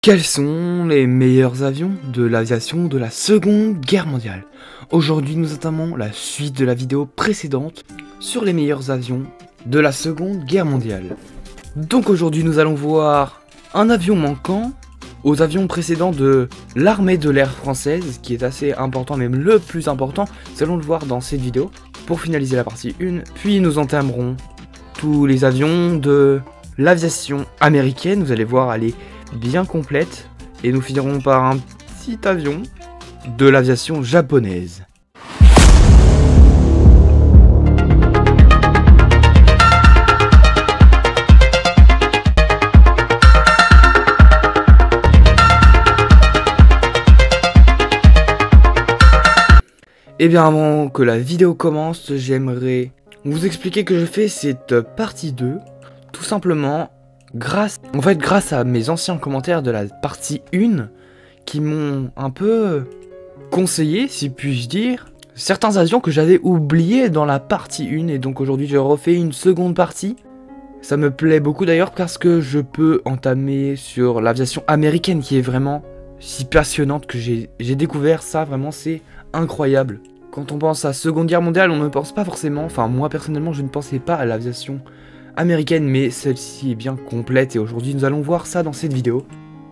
Quels sont les meilleurs avions de l'aviation de la Seconde Guerre mondiale? Aujourd'hui, nous entamons la suite de la vidéo précédente sur les meilleurs avions de la Seconde Guerre mondiale. Donc aujourd'hui, nous allons voir un avion manquant aux avions précédents de l'armée de l'air française, qui est assez important, même le plus important. Nous allons le voir dans cette vidéo pour finaliser la partie 1. Puis nous entamerons tous les avions de l'aviation américaine. Vous allez voir, elle est bien complète, et nous finirons par un petit avion de l'aviation japonaise. Et bien avant que la vidéo commence, j'aimerais vous expliquer que je fais cette partie 2 tout simplement grâce à mes anciens commentaires de la partie 1 qui m'ont un peu conseillé, si puis-je dire, certains avions que j'avais oubliés dans la partie 1, et donc aujourd'hui je refais une seconde partie. Ça me plaît beaucoup d'ailleurs parce que je peux entamer sur l'aviation américaine qui est vraiment si passionnante, que j'ai découvert ça, vraiment c'est incroyable. Quand on pense à Seconde Guerre mondiale, on ne pense pas forcément, enfin moi personnellement je ne pensais pas à l'aviation américaine, mais celle-ci est bien complète et aujourd'hui nous allons voir ça dans cette vidéo.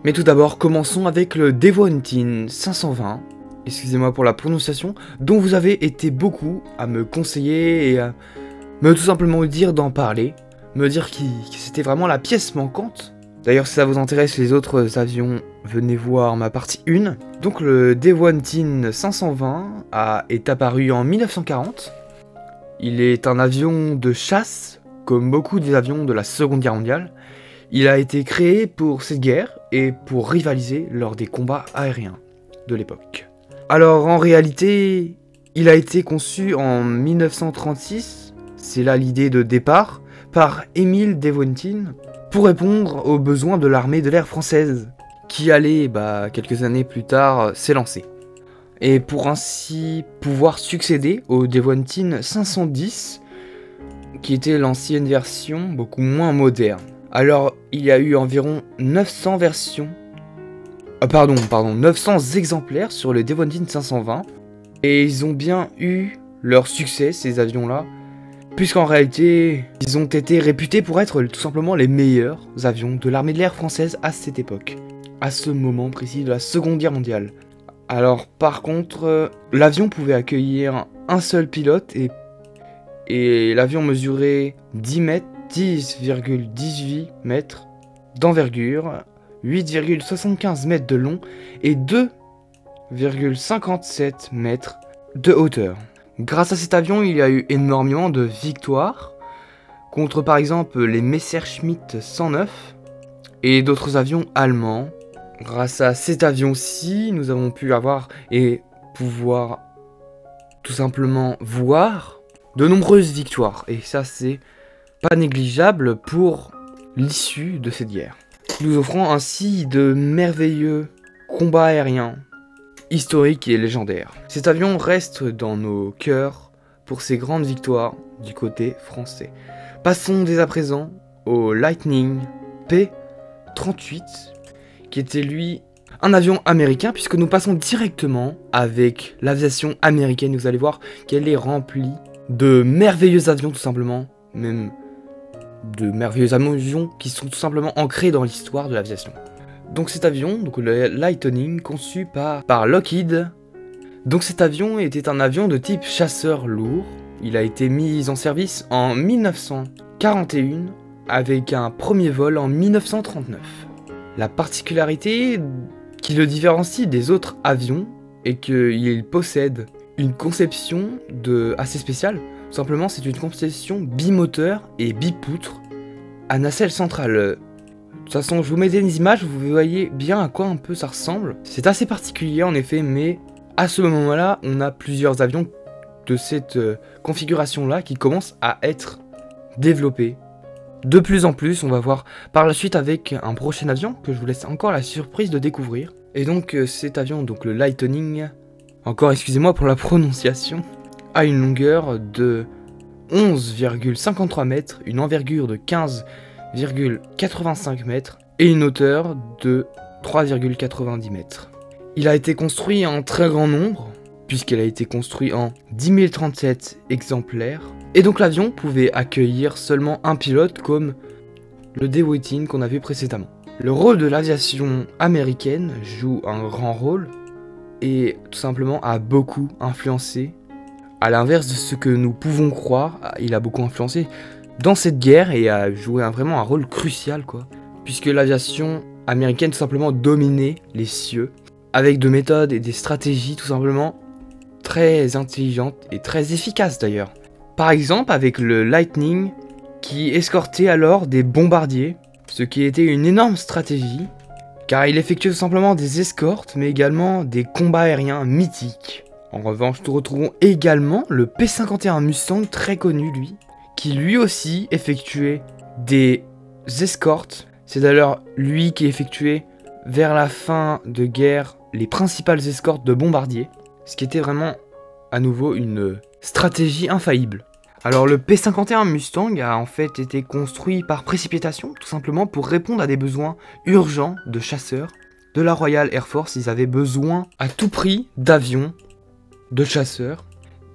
Mais tout d'abord, commençons avec le Devontin 520, excusez-moi pour la prononciation, dont vous avez été beaucoup à me conseiller et à me tout simplement dire d'en parler, me dire que c'était vraiment la pièce manquante. D'ailleurs, si ça vous intéresse les autres avions, venez voir ma partie 1. Donc le Devontin 520 est apparu en 1940. Il est un avion de chasse, comme beaucoup des avions de la Seconde Guerre mondiale. Il a été créé pour cette guerre et pour rivaliser lors des combats aériens de l'époque. Alors en réalité, il a été conçu en 1936, c'est là l'idée de départ, par Émile Devontin, pour répondre aux besoins de l'armée de l'air française, qui allait, quelques années plus tard, s'élancer. Et pour ainsi pouvoir succéder au Devontin 510, qui était l'ancienne version beaucoup moins moderne. Alors, il y a eu environ 900 versions, 900 exemplaires sur le Devontin 520, et ils ont bien eu leur succès, ces avions-là, puisqu'en réalité, ils ont été réputés pour être tout simplement les meilleurs avions de l'armée de l'air française à cette époque, à ce moment précis de la Seconde Guerre mondiale. Alors, par contre, l'avion pouvait accueillir un seul pilote, et l'avion mesurait 10,18 mètres d'envergure, 8,75 mètres de long et 2,57 mètres de hauteur. Grâce à cet avion, il y a eu énormément de victoires contre par exemple les Messerschmitt 109 et d'autres avions allemands. Grâce à cet avion-ci, nous avons pu pouvoir tout simplement voir de nombreuses victoires, et ça c'est pas négligeable pour l'issue de cette guerre, nous offrant ainsi de merveilleux combats aériens historiques et légendaires. Cet avion reste dans nos cœurs pour ses grandes victoires du côté français. Passons dès à présent au Lightning P-38, qui était lui un avion américain, puisque nous passons directement avec l'aviation américaine. Vous allez voir qu'elle est remplie de merveilleux avions tout simplement, même de merveilleux avions qui sont tout simplement ancrés dans l'histoire de l'aviation. Donc cet avion, le Lightning, conçu par Lockheed, donc cet avion était un avion de type chasseur lourd. Il a été mis en service en 1941 avec un premier vol en 1939. La particularité qui le différencie des autres avions est qu'il possède une conception assez spéciale. Tout simplement, c'est une conception bimoteur et bipoutre à nacelle centrale. De toute façon, je vous mets des images, vous voyez bien à quoi un peu ça ressemble. C'est assez particulier en effet, mais à ce moment-là, on a plusieurs avions de cette configuration-là qui commencent à être développés. De plus en plus, on va voir par la suite avec un prochain avion que je vous laisse encore la surprise de découvrir. Et donc cet avion, le Lightning, encore excusez-moi pour la prononciation, a une longueur de 11,53 mètres, une envergure de 15,85 mètres et une hauteur de 3,90 mètres. Il a été construit en très grand nombre, puisqu'il a été construit en 10 037 exemplaires. Et donc l'avion pouvait accueillir seulement un pilote comme le DeWitt qu'on a vu précédemment. Le rôle de l'aviation américaine joue un grand rôle et tout simplement a beaucoup influencé. À l'inverse de ce que nous pouvons croire, il a beaucoup influencé dans cette guerre et a joué vraiment un rôle crucial puisque l'aviation américaine tout simplement dominait les cieux avec de méthodes et des stratégies tout simplement très intelligentes et très efficaces d'ailleurs. Par exemple avec le Lightning qui escortait alors des bombardiers, ce qui était une énorme stratégie car il effectuait tout simplement des escortes mais également des combats aériens mythiques. En revanche, nous retrouvons également le P-51 Mustang très connu lui, qui lui aussi effectuait des escortes. C'est d'ailleurs lui qui effectuait vers la fin de guerre les principales escortes de bombardiers, ce qui était vraiment à nouveau une stratégie infaillible. Alors le P-51 Mustang a en fait été construit par précipitation, tout simplement pour répondre à des besoins urgents de chasseurs. De la Royal Air Force, ils avaient besoin à tout prix d'avions, de chasseurs.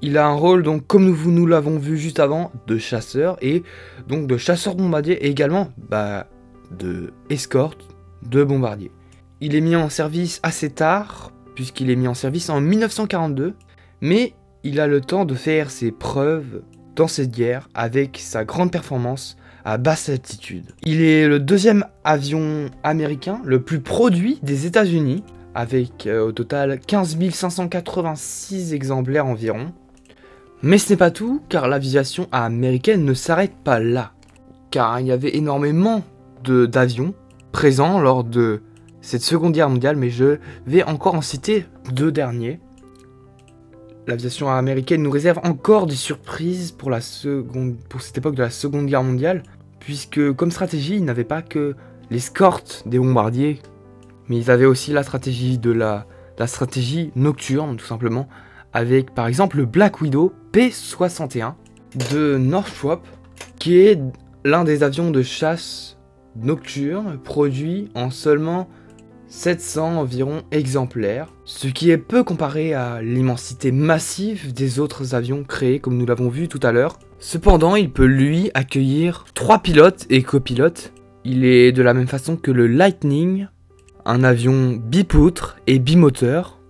Il a un rôle donc comme nous l'avons vu juste avant de chasseur et donc de chasseur bombardier et également de escorte de bombardier. Il est mis en service assez tard puisqu'il est mis en service en 1942 mais il a le temps de faire ses preuves dans cette guerre avec sa grande performance à basse altitude. Il est le deuxième avion américain le plus produit des États-Unis avec au total 15 586 exemplaires environ. Mais ce n'est pas tout, car l'aviation américaine ne s'arrête pas là. Car il y avait énormément d'avions présents lors de cette seconde guerre mondiale, mais je vais encore en citer deux derniers. L'aviation américaine nous réserve encore des surprises pour cette époque de la seconde guerre mondiale, puisque comme stratégie, ils n'avaient pas que l'escorte des bombardiers, mais ils avaient aussi la stratégie la stratégie nocturne, tout simplement, avec par exemple le Black Widow P-61 de Northrop, qui est l'un des avions de chasse nocturne produit en seulement 700 environ exemplaires, ce qui est peu comparé à l'immensité massive des autres avions créés comme nous l'avons vu tout à l'heure. Cependant, il peut lui accueillir 3 pilotes et copilotes. Il est de la même façon que le Lightning, un avion bipoutre et bimoteur,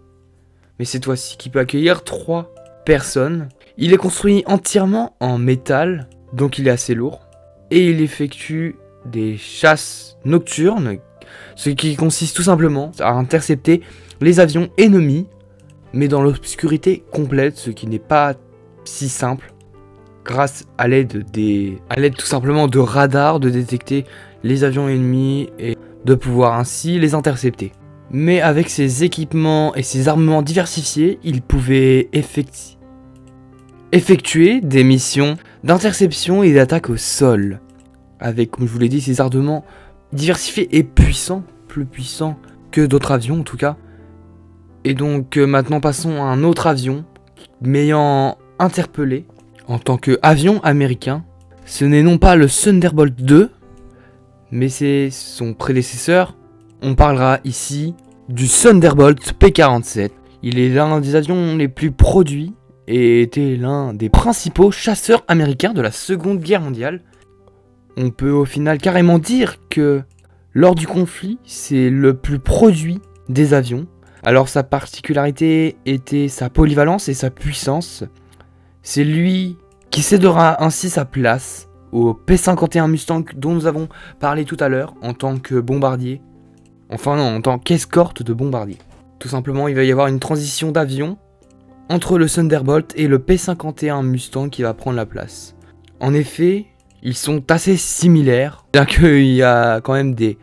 mais cette fois-ci qui peut accueillir 3 personnes. Il est construit entièrement en métal, donc il est assez lourd, et il effectue des chasses nocturnes, ce qui consiste tout simplement à intercepter les avions ennemis, mais dans l'obscurité complète, ce qui n'est pas si simple, grâce à l'aide tout simplement de radars, de détecter les avions ennemis et de pouvoir ainsi les intercepter. Mais avec ses équipements et ses armements diversifiés, il pouvait effectuer des missions d'interception et d'attaque au sol. Avec, comme je vous l'ai dit, ses armements diversifiés et puissants, plus puissants que d'autres avions en tout cas. Et donc maintenant passons à un autre avion m'ayant interpellé en tant qu'avion américain. Ce n'est non pas le Thunderbolt 2, mais c'est son prédécesseur. On parlera ici du Thunderbolt P-47. Il est l'un des avions les plus produits et était l'un des principaux chasseurs américains de la Seconde Guerre mondiale. On peut au final carrément dire que lors du conflit, c'est le plus produit des avions. Alors sa particularité était sa polyvalence et sa puissance. C'est lui qui cédera ainsi sa place au P-51 Mustang dont nous avons parlé tout à l'heure en tant que bombardier. Enfin non, en tant qu'escorte de bombardier. Tout simplement, il va y avoir une transition d'avion entre le Thunderbolt et le P-51 Mustang qui va prendre la place. En effet, ils sont assez similaires, bien qu'il y a quand même des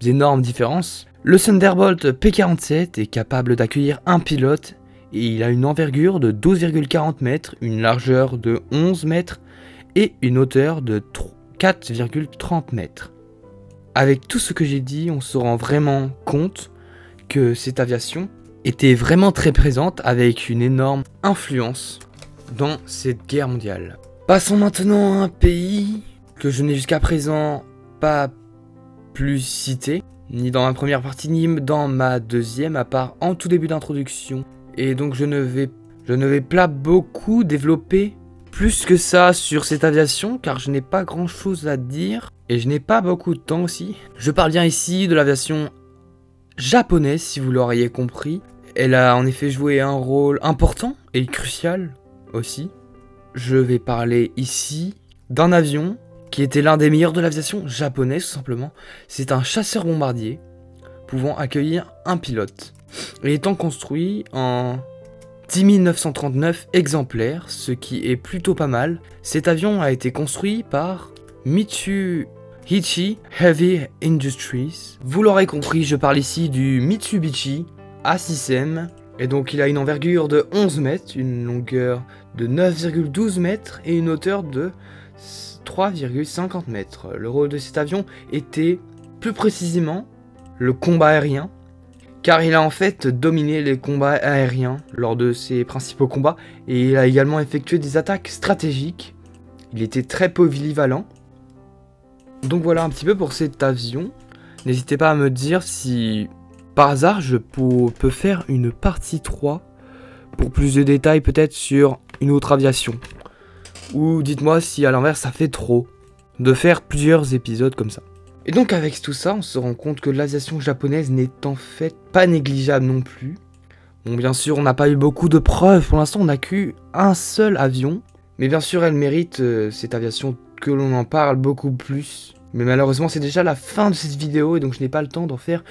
énormes différences. Le Thunderbolt P-47 est capable d'accueillir un pilote et il a une envergure de 12,40 mètres, une largeur de 11 mètres et une hauteur de 4,30 mètres. Avec tout ce que j'ai dit, on se rend vraiment compte que cette aviation était vraiment très présente avec une énorme influence dans cette guerre mondiale. Passons maintenant à un pays que je n'ai jusqu'à présent pas plus cité, ni dans ma première partie, ni dans ma deuxième, à part en tout début d'introduction. Et donc je ne vais pas beaucoup développer plus que ça sur cette aviation, car je n'ai pas grand chose à dire, et je n'ai pas beaucoup de temps aussi. Je parle bien ici de l'aviation japonaise, si vous l'auriez compris. Elle a en effet joué un rôle important et crucial aussi. Je vais parler ici d'un avion qui était l'un des meilleurs de l'aviation japonaise, tout simplement. C'est un chasseur-bombardier pouvant accueillir un pilote. Et étant construit en 10 939 exemplaires, ce qui est plutôt pas mal. Cet avion a été construit par Mitsubishi Heavy Industries. Vous l'aurez compris, je parle ici du Mitsubishi A6M. Et donc il a une envergure de 11 mètres, une longueur de 9,12 mètres et une hauteur de 3,50 mètres. Le rôle de cet avion était plus précisément le combat aérien, car il a en fait dominé les combats aériens lors de ses principaux combats, et il a également effectué des attaques stratégiques. Il était très polyvalent. Donc voilà un petit peu pour cet avion. N'hésitez pas à me dire si par hasard je peux faire une partie 3 pour plus de détails peut-être sur une autre aviation. Ou dites-moi si à l'inverse ça fait trop de faire plusieurs épisodes comme ça. Et donc avec tout ça, on se rend compte que l'aviation japonaise n'est en fait pas négligeable non plus. Bon, bien sûr, on n'a pas eu beaucoup de preuves, pour l'instant on n'a qu'un seul avion. Mais bien sûr, elle mérite, cette aviation, que l'on en parle beaucoup plus. Mais malheureusement, c'est déjà la fin de cette vidéo, et donc je n'ai pas le temps d'en faire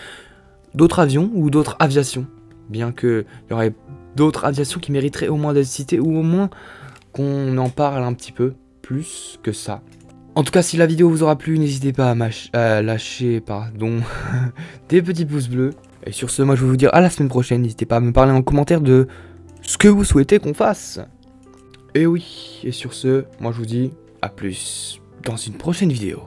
d'autres avions ou d'autres aviations. Bien qu'il y aurait d'autres aviations qui mériteraient au moins d'être citées, ou au moins qu'on en parle un petit peu plus que ça. En tout cas, si la vidéo vous aura plu, n'hésitez pas à lâcher des petits pouces bleus. Et sur ce, moi je vais vous dire à la semaine prochaine. N'hésitez pas à me parler en commentaire de ce que vous souhaitez qu'on fasse. Et oui, et sur ce, moi je vous dis à plus dans une prochaine vidéo.